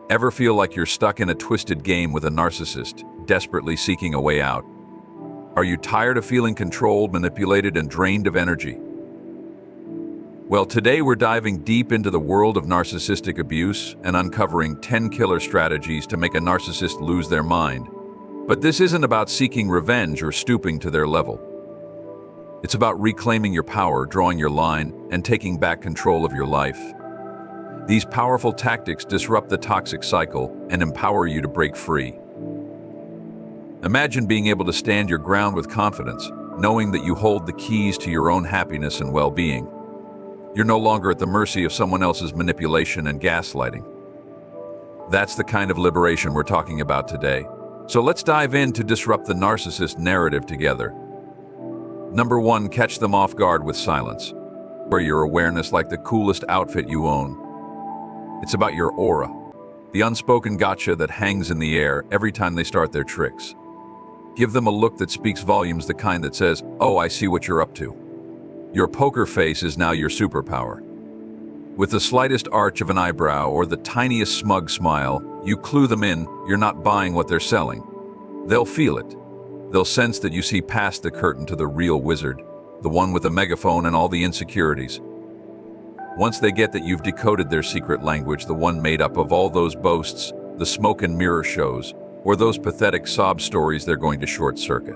Ever feel like you're stuck in a twisted game with a narcissist, desperately seeking a way out? Are you tired of feeling controlled, manipulated, and drained of energy? Well, today we're diving deep into the world of narcissistic abuse and uncovering 10 killer strategies to make a narcissist lose their mind. But this isn't about seeking revenge or stooping to their level. It's about reclaiming your power, drawing your line, and taking back control of your life. These powerful tactics disrupt the toxic cycle and empower you to break free. Imagine being able to stand your ground with confidence, knowing that you hold the keys to your own happiness and well-being. You're no longer at the mercy of someone else's manipulation and gaslighting. That's the kind of liberation we're talking about today. So let's dive in to disrupt the narcissist narrative together. Number 1, catch them off guard with silence. Wear your awareness like the coolest outfit you own. It's about your aura, the unspoken gotcha that hangs in the air every time they start their tricks. Give them a look that speaks volumes, the kind that says, "Oh, I see what you're up to." Your poker face is now your superpower. With the slightest arch of an eyebrow or the tiniest smug smile, you clue them in you're not buying what they're selling. They'll feel it. They'll sense that you see past the curtain to the real wizard, the one with the megaphone and all the insecurities. Once they get that you've decoded their secret language, the one made up of all those boasts, the smoke and mirror shows, or those pathetic sob stories, they're going to short-circuit.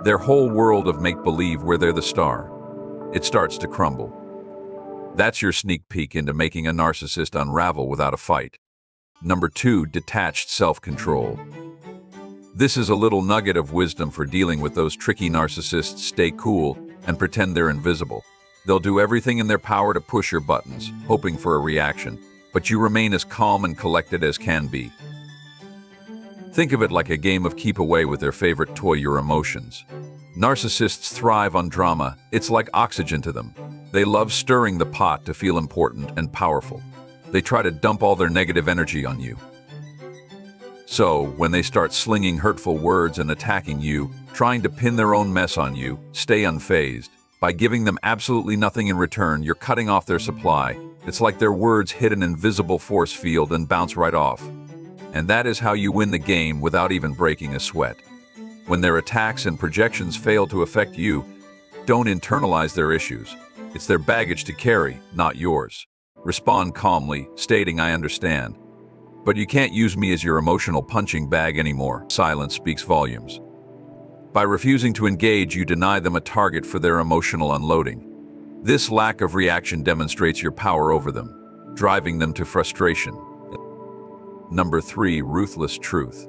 Their whole world of make-believe where they're the star, it starts to crumble. That's your sneak peek into making a narcissist unravel without a fight. Number 2, detached self-control. This is a little nugget of wisdom for dealing with those tricky narcissists. Stay cool and pretend they're invisible. They'll do everything in their power to push your buttons, hoping for a reaction, but you remain as calm and collected as can be. Think of it like a game of keep away with their favorite toy, your emotions. Narcissists thrive on drama. It's like oxygen to them. They love stirring the pot to feel important and powerful. They try to dump all their negative energy on you. So, when they start slinging hurtful words and attacking you, trying to pin their own mess on you, stay unfazed. By giving them absolutely nothing in return, you're cutting off their supply. It's like their words hit an invisible force field and bounce right off. And that is how you win the game without even breaking a sweat. When their attacks and projections fail to affect you, don't internalize their issues. It's their baggage to carry, not yours. Respond calmly, stating, "I understand. But you can't use me as your emotional punching bag anymore." Silence speaks volumes. By refusing to engage, you deny them a target for their emotional unloading. This lack of reaction demonstrates your power over them, driving them to frustration. Number 3, ruthless truth.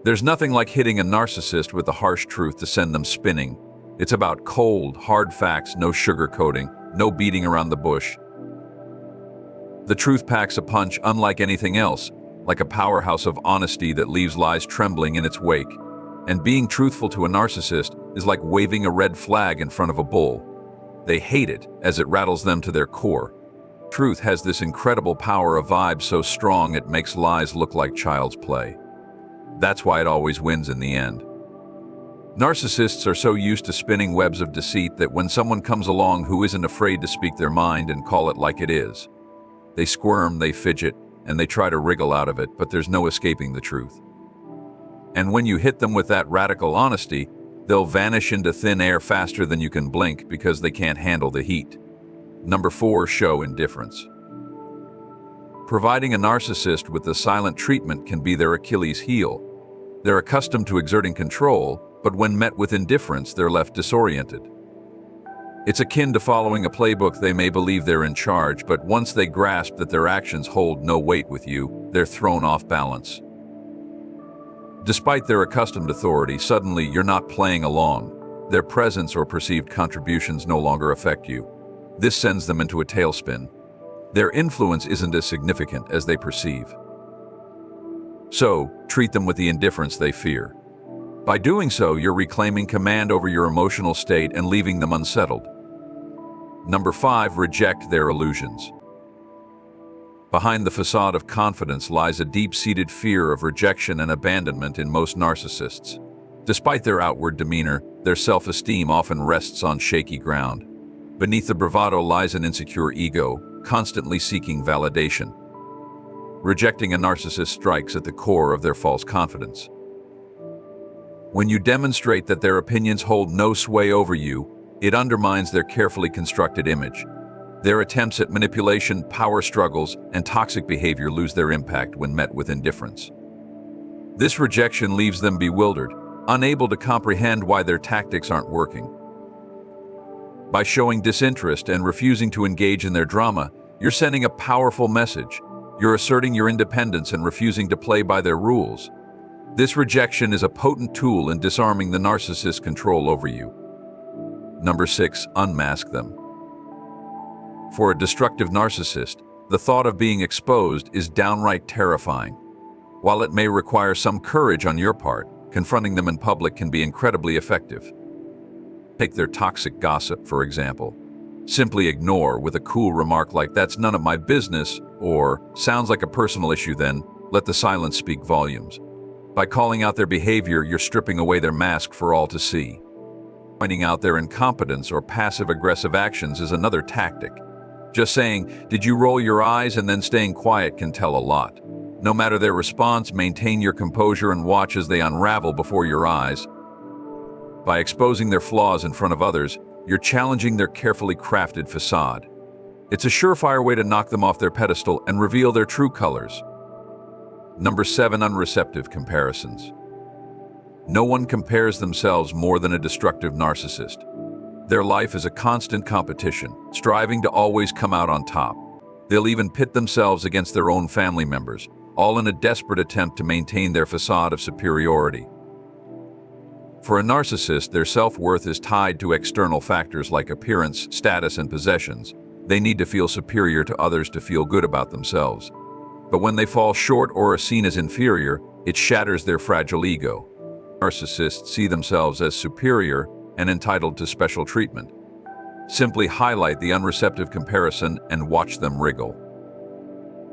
There's nothing like hitting a narcissist with the harsh truth to send them spinning. It's about cold, hard facts, no sugarcoating, no beating around the bush. The truth packs a punch unlike anything else, like a powerhouse of honesty that leaves lies trembling in its wake. And being truthful to a narcissist is like waving a red flag in front of a bull. They hate it as it rattles them to their core. Truth has this incredible power, a vibe so strong it makes lies look like child's play. That's why it always wins in the end. Narcissists are so used to spinning webs of deceit that when someone comes along who isn't afraid to speak their mind and call it like it is, they squirm, they fidget, and they try to wriggle out of it, but there's no escaping the truth. And when you hit them with that radical honesty, they'll vanish into thin air faster than you can blink because they can't handle the heat. Number 4, show indifference. Providing a narcissist with the silent treatment can be their Achilles heel. They're accustomed to exerting control, but when met with indifference, they're left disoriented. It's akin to following a playbook. They may believe they're in charge, but once they grasp that their actions hold no weight with you, they're thrown off balance. Despite their accustomed authority, suddenly you're not playing along. Their presence or perceived contributions no longer affect you. This sends them into a tailspin. Their influence isn't as significant as they perceive. So, treat them with the indifference they fear. By doing so, you're reclaiming command over your emotional state and leaving them unsettled. Number 5, reject their illusions. Behind the facade of confidence lies a deep-seated fear of rejection and abandonment in most narcissists. Despite their outward demeanor, their self-esteem often rests on shaky ground. Beneath the bravado lies an insecure ego, constantly seeking validation. Rejecting a narcissist strikes at the core of their false confidence. When you demonstrate that their opinions hold no sway over you, it undermines their carefully constructed image. Their attempts at manipulation, power struggles, and toxic behavior lose their impact when met with indifference. This rejection leaves them bewildered, unable to comprehend why their tactics aren't working. By showing disinterest and refusing to engage in their drama, you're sending a powerful message. You're asserting your independence and refusing to play by their rules. This rejection is a potent tool in disarming the narcissist's control over you. Number 6, unmask them. For a destructive narcissist, the thought of being exposed is downright terrifying. While it may require some courage on your part, confronting them in public can be incredibly effective. Take their toxic gossip, for example. Simply ignore with a cool remark like, "That's none of my business," or "Sounds like a personal issue then." Let the silence speak volumes. By calling out their behavior, you're stripping away their mask for all to see. Pointing out their incompetence or passive-aggressive actions is another tactic. Just saying, "Did you roll your eyes?" and then staying quiet can tell a lot. No matter their response, maintain your composure and watch as they unravel before your eyes. By exposing their flaws in front of others, you're challenging their carefully crafted facade. It's a surefire way to knock them off their pedestal and reveal their true colors. Number 7, unreceptive comparisons. No one compares themselves more than a destructive narcissist. Their life is a constant competition, striving to always come out on top. They'll even pit themselves against their own family members, all in a desperate attempt to maintain their facade of superiority. For a narcissist, their self-worth is tied to external factors like appearance, status, and possessions. They need to feel superior to others to feel good about themselves. But when they fall short or are seen as inferior, it shatters their fragile ego. Narcissists see themselves as superior and entitled to special treatment. Simply highlight the unreceptive comparison and watch them wriggle.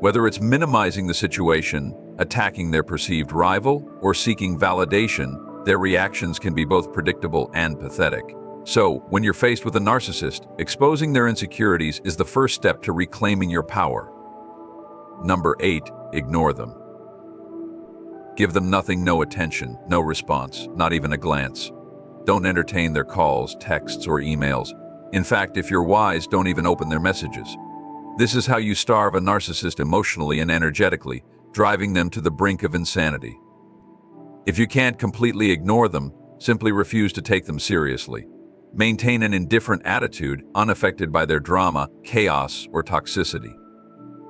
Whether it's minimizing the situation, attacking their perceived rival, or seeking validation, their reactions can be both predictable and pathetic. So, when you're faced with a narcissist, exposing their insecurities is the first step to reclaiming your power. Number 8, ignore them. Give them nothing, no attention, no response, not even a glance. Don't entertain their calls, texts, or emails. In fact, if you're wise, don't even open their messages. This is how you starve a narcissist emotionally and energetically, driving them to the brink of insanity. If you can't completely ignore them, simply refuse to take them seriously. Maintain an indifferent attitude, unaffected by their drama, chaos, or toxicity.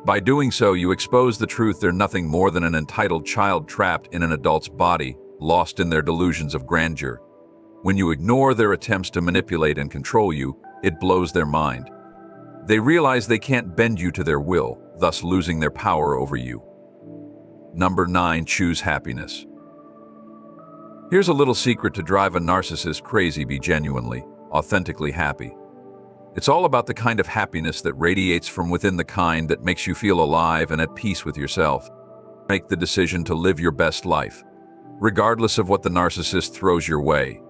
By doing so, you expose the truth: they're nothing more than an entitled child trapped in an adult's body, lost in their delusions of grandeur. When you ignore their attempts to manipulate and control you, it blows their mind. They realize they can't bend you to their will, thus losing their power over you. Number 9, choose happiness. Here's a little secret to drive a narcissist crazy: be genuinely, authentically happy. It's all about the kind of happiness that radiates from within, the kind that makes you feel alive and at peace with yourself. Make the decision to live your best life, regardless of what the narcissist throws your way.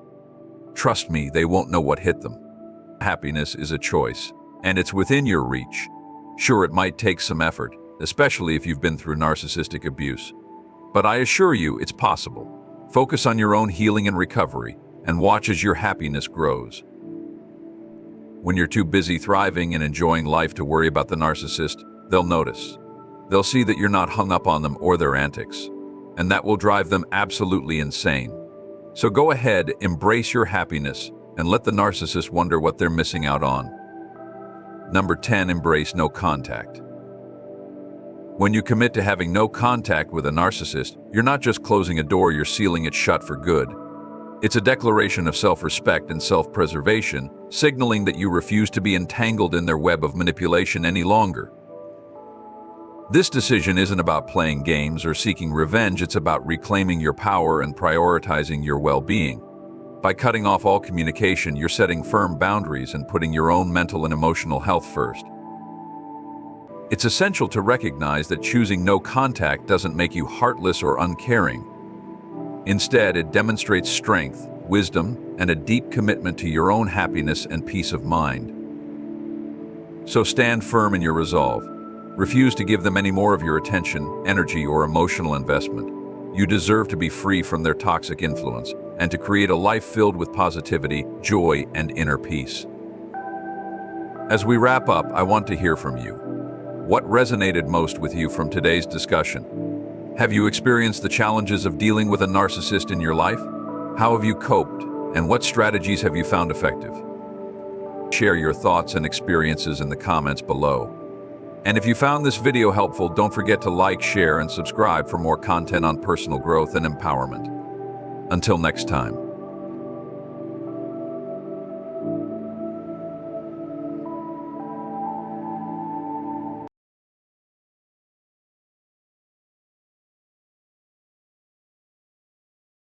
Trust me, they won't know what hit them. Happiness is a choice, and it's within your reach. Sure, it might take some effort, especially if you've been through narcissistic abuse. But I assure you, it's possible. Focus on your own healing and recovery, and watch as your happiness grows. When you're too busy thriving and enjoying life to worry about the narcissist, they'll notice. They'll see that you're not hung up on them or their antics, and that will drive them absolutely insane. So go ahead, embrace your happiness, and let the narcissist wonder what they're missing out on. Number 10, embrace no contact. When you commit to having no contact with a narcissist, you're not just closing a door, you're sealing it shut for good. It's a declaration of self-respect and self-preservation, signaling that you refuse to be entangled in their web of manipulation any longer. This decision isn't about playing games or seeking revenge, it's about reclaiming your power and prioritizing your well-being. By cutting off all communication, you're setting firm boundaries and putting your own mental and emotional health first. It's essential to recognize that choosing no contact doesn't make you heartless or uncaring. Instead, it demonstrates strength, wisdom, and a deep commitment to your own happiness and peace of mind. So stand firm in your resolve. Refuse to give them any more of your attention, energy, or emotional investment. You deserve to be free from their toxic influence and to create a life filled with positivity, joy, and inner peace. As we wrap up, I want to hear from you. What resonated most with you from today's discussion? Have you experienced the challenges of dealing with a narcissist in your life? How have you coped, and what strategies have you found effective? Share your thoughts and experiences in the comments below. And if you found this video helpful, don't forget to like, share, and subscribe for more content on personal growth and empowerment. Until next time.